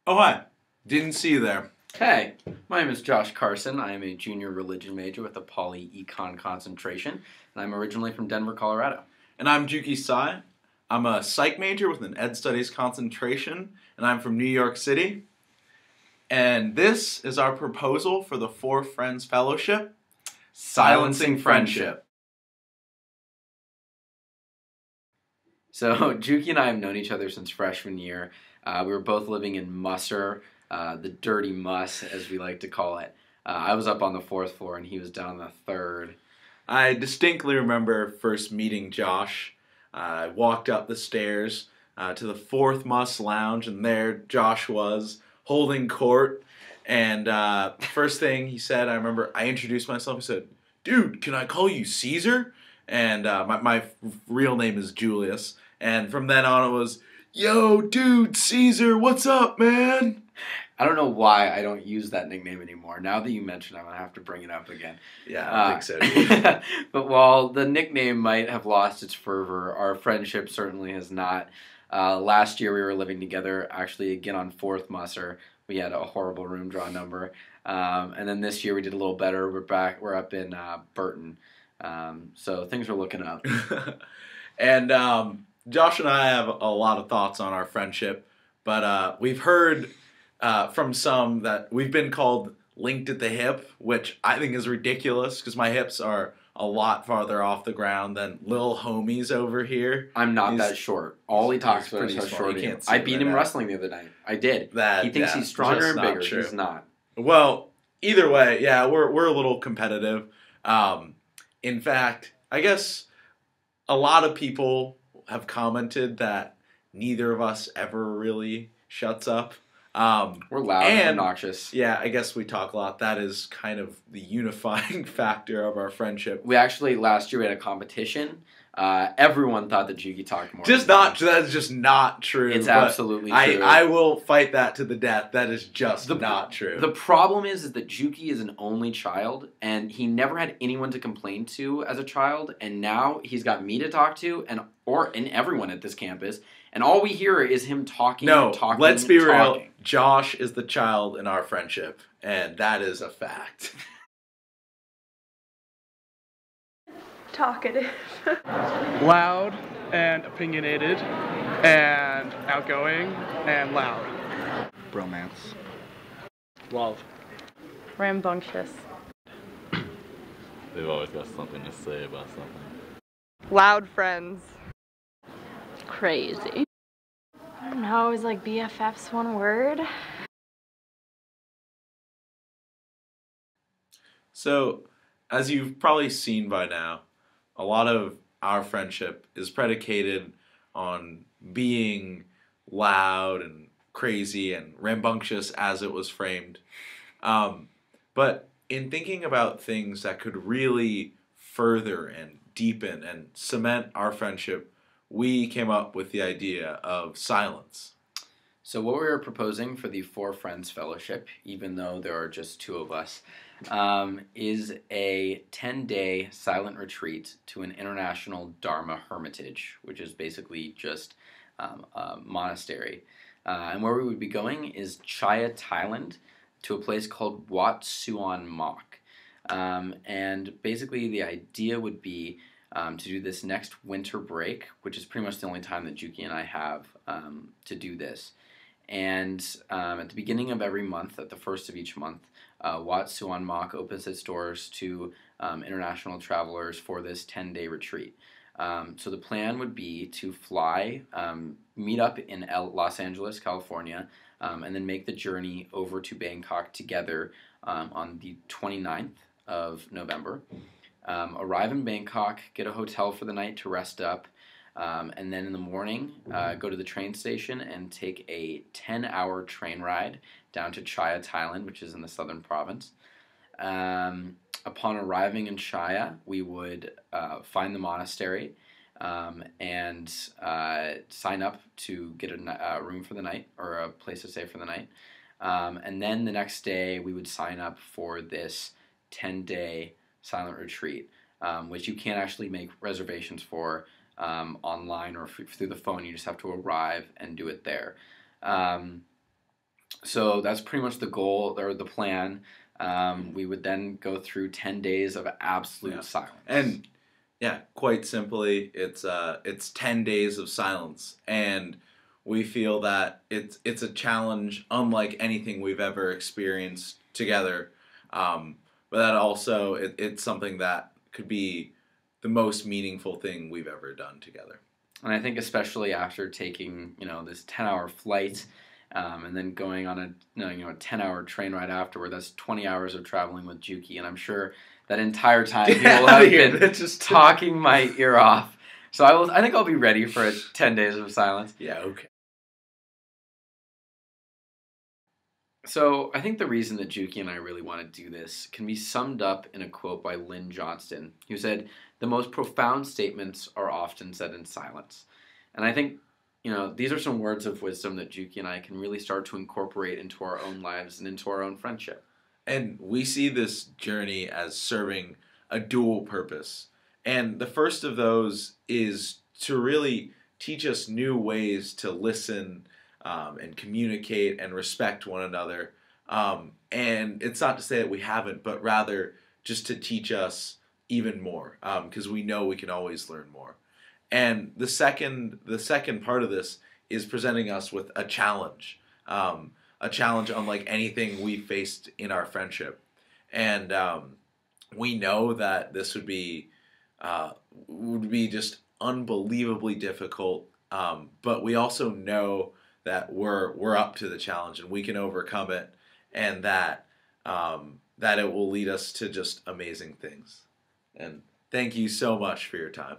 Oh, hi. Didn't see you there. Hey, my name is Josh Carson. I am a junior religion major with a poly econ concentration, and I'm originally from Denver, Colorado. And I'm Juki Sai. I'm a psych major with an ed studies concentration, and I'm from New York City. And this is our proposal for the Four Friends Fellowship, Silencing Friendship. So, Juki and I have known each other since freshman year. We were both living in Musser, the dirty muss, as we like to call it. I was up on the 4th floor, and he was down on the 3rd. I distinctly remember first meeting Josh. I walked up the stairs to the 4th Muss Lounge, and there Josh was, holding court. And first thing he said, I remember I introduced myself. He said, "Dude, can I call you Caesar?" And my real name is Julius. And from then on it was, "Yo, dude, Caesar, what's up, man?" I don't know why I don't use that nickname anymore. Now that you mention it, I'm going to have to bring it up again. Yeah, I think so. But while the nickname might have lost its fervor, our friendship certainly has not. Last year we were living together, actually again on 4th Musser. We had a horrible room draw number. And then this year we did a little better. We're up in Burton. So things are looking up. And Josh and I have a lot of thoughts on our friendship, but we've heard from some that we've been called linked at the hip, which I think is ridiculous because my hips are a lot farther off the ground than Lil Homies over here. I'm not that short. All he talks about is how short he is. I beat him wrestling the other night. I did. He thinks he's stronger and bigger. True. He's not. Well, either way, yeah, we're a little competitive. In fact, I guess a lot of people have commented that neither of us ever really shuts up. We're loud and obnoxious. Yeah, I guess we talk a lot. That is kind of the unifying factor of our friendship. We actually, last year we had a competition. Everyone thought that Juki talked more. That's just not true. It's absolutely true. I will fight that to the death. That is just not true. The problem is that Juki is an only child, and he never had anyone to complain to as a child, and now he's got me to talk to, and everyone at this campus, and all we hear is him talking. Let's be real. Josh is the child in our friendship, and that is a fact. Talkative. Loud and opinionated and outgoing and loud. Bromance. Love. Rambunctious. They've always got something to say about something. Loud friends. Crazy. I don't know, is like BFF's one word? So, as you've probably seen by now, a lot of our friendship is predicated on being loud and crazy and rambunctious as it was framed. But in thinking about things that could really further and deepen and cement our friendship, we came up with the idea of silence. So what we were proposing for the Four Friends Fellowship, even though there are just 2 of us, is a 10-day silent retreat to an international Dharma hermitage, which is basically just a monastery. And where we would be going is Chaya, Thailand, to a place called Wat Suan Mok. And basically the idea would be to do this next winter break, which is pretty much the only time that Juki and I have to do this. And at the beginning of every month, at the first of each month, Wat Suan Mok opens its doors to international travelers for this 10-day retreat. So the plan would be to fly, meet up in Los Angeles, California, and then make the journey over to Bangkok together on the 29th of November. Arrive in Bangkok, get a hotel for the night to rest up, and then in the morning go to the train station and take a 10-hour train ride down to Chaya, Thailand, which is in the southern province. Upon arriving in Chaya, we would find the monastery and sign up to get a room for the night, or a place to stay for the night. And then the next day we would sign up for this 10-day silent retreat, which you can't actually make reservations for online or through the phone. You just have to arrive and do it there. So that's pretty much the goal or the plan. We would then go through 10 days of absolute silence. And yeah, quite simply, it's 10 days of silence, and we feel that it's a challenge unlike anything we've ever experienced together. But that also it's something that could be the most meaningful thing we've ever done together. And I think especially after taking, this 10-hour flight, and then going on a 10-hour train ride afterward, that's 20 hours of traveling with Juki, and I'm sure that entire time he will have been just talking my ear off. So I think I'll be ready for 10 days of silence. Yeah, okay. So I think the reason that Juki and I really want to do this can be summed up in a quote by Lynn Johnston, who said, "The most profound statements are often said in silence." And I think, these are some words of wisdom that Juki and I can really start to incorporate into our own lives and into our own friendship. And we see this journey as serving a dual purpose. And the first of those is to really teach us new ways to listen and communicate and respect one another. And it's not to say that we haven't, but rather just to teach us even more, because we know we can always learn more. And the second part of this is presenting us with a challenge unlike anything we faced in our friendship. And we know that this would be just unbelievably difficult, but we also know that we're up to the challenge and we can overcome it, and that it will lead us to just amazing things. And thank you so much for your time.